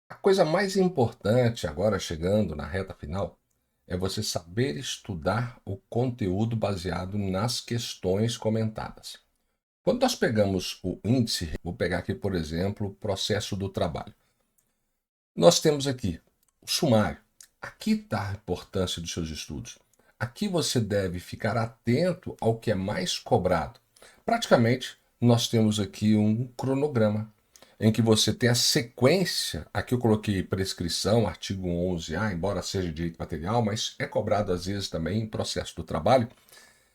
A coisa mais importante agora, chegando na reta final, é você saber estudar o conteúdo baseado nas questões comentadas. Quando nós pegamos o índice, vou pegar aqui, por exemplo, o processo do trabalho. Nós temos aqui o sumário. Aqui está a importância dos seus estudos. Aqui você deve ficar atento ao que é mais cobrado. Praticamente, nós temos aqui um cronograma em que você tem a sequência. Aqui eu coloquei prescrição, artigo 11A, embora seja direito material, mas é cobrado às vezes também em processo do trabalho.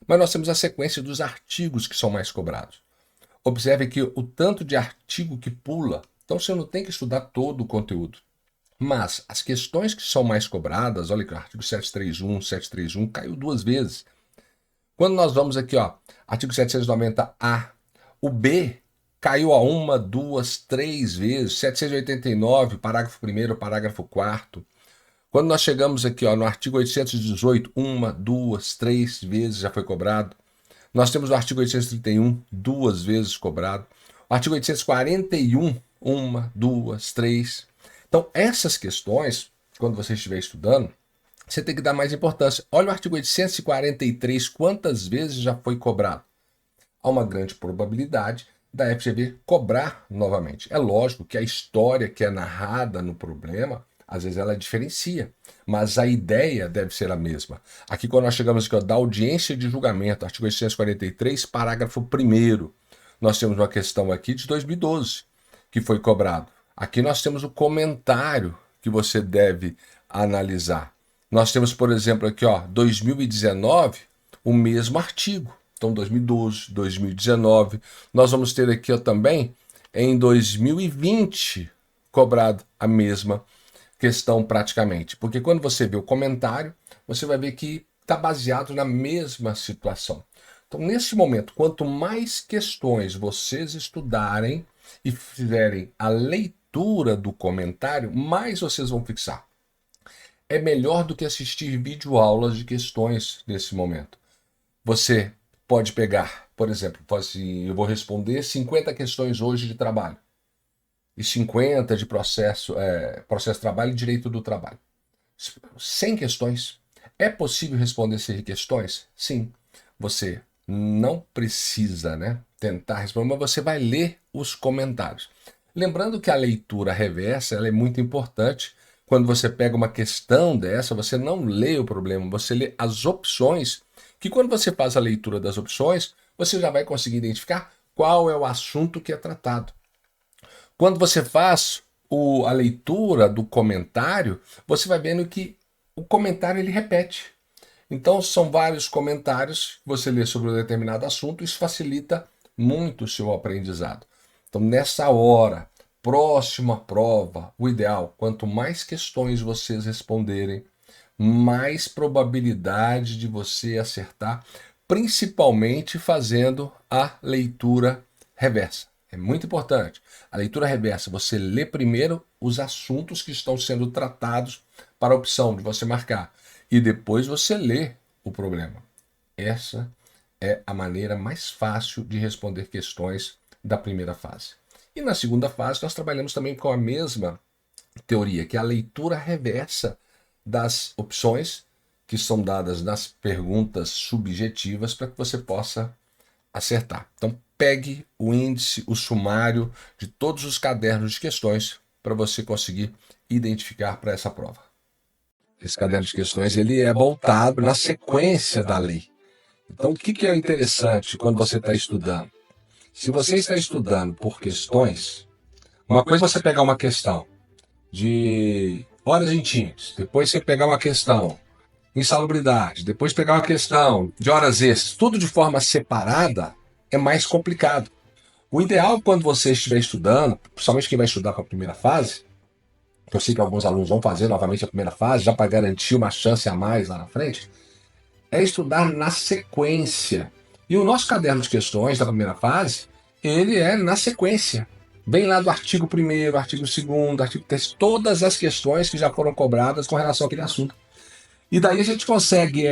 Mas nós temos a sequência dos artigos que são mais cobrados. Observe que o tanto de artigo que pula, então você não tem que estudar todo o conteúdo. Mas as questões que são mais cobradas, olha que o artigo 731 caiu duas vezes. Quando nós vamos aqui, ó, artigo 790A, o B caiu a uma, duas, três vezes. 789, parágrafo 1º, parágrafo 4º. Quando nós chegamos aqui, ó, no artigo 818, uma, duas, três vezes já foi cobrado. Nós temos o artigo 831, duas vezes cobrado. O artigo 841, uma, duas, três. Então, essas questões, quando você estiver estudando, você tem que dar mais importância. Olha o artigo 843, quantas vezes já foi cobrado? Há uma grande probabilidade da FGV cobrar novamente. É lógico que a história que é narrada no problema, às vezes ela diferencia, mas a ideia deve ser a mesma. Aqui quando nós chegamos aqui, ó, da audiência de julgamento, artigo 843, parágrafo 1º, nós temos uma questão aqui de 2012, que foi cobrado. Aqui nós temos o comentário que você deve analisar. Nós temos, por exemplo, aqui, ó, 2019, o mesmo artigo. Então, 2012, 2019. Nós vamos ter aqui, ó, também, em 2020, cobrado a mesma questão praticamente. Porque quando você vê o comentário, você vai ver que está baseado na mesma situação. Então, nesse momento, quanto mais questões vocês estudarem e fizerem a leitura do comentário, mais vocês vão fixar. É melhor do que assistir videoaulas de questões nesse momento. Você pode pegar, por exemplo, assim, eu vou responder 50 questões hoje de trabalho e 50 de processo de trabalho e direito do trabalho. 100 questões. É possível responder 100 questões? Sim. Você não precisa, tentar responder, mas você vai ler os comentários. Lembrando que a leitura reversa ela é muito importante. Quando você pega uma questão dessa, você não lê o problema, você lê as opções, que quando você faz a leitura das opções, você já vai conseguir identificar qual é o assunto que é tratado. Quando você faz a leitura do comentário, você vai vendo que o comentário ele repete. Então são vários comentários que você lê sobre um determinado assunto, isso facilita muito o seu aprendizado. Então nessa hora, próxima prova, o ideal, quanto mais questões vocês responderem, mais probabilidade de você acertar, principalmente fazendo a leitura reversa. É muito importante. A leitura reversa, você lê primeiro os assuntos que estão sendo tratados para a opção de você marcar e depois você lê o problema. Essa é a maneira mais fácil de responder questões da primeira fase. E na segunda fase nós trabalhamos também com a mesma teoria, que é a leitura reversa das opções que são dadas nas perguntas subjetivas para que você possa acertar. Então pegue o índice, o sumário de todos os cadernos de questões para você conseguir identificar para essa prova. Esse caderno de questões ele é voltado na sequência da lei. Então o que é interessante quando você está estudando? Se você está estudando por questões, uma coisa é você pegar uma questão de horas íntimas, depois você pegar uma questão insalubridade, depois pegar uma questão de horas extras, tudo de forma separada é mais complicado. O ideal quando você estiver estudando, principalmente quem vai estudar para a primeira fase, que eu sei que alguns alunos vão fazer novamente a primeira fase, já para garantir uma chance a mais lá na frente, é estudar na sequência. E o nosso caderno de questões da primeira fase, ele é na sequência. Vem lá do artigo 1º, artigo 2º, artigo 3º, todas as questões que já foram cobradas com relação àquele assunto. E daí a gente consegue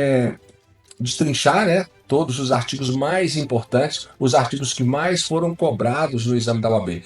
destrinchar todos os artigos mais importantes, os artigos que mais foram cobrados no exame da OAB.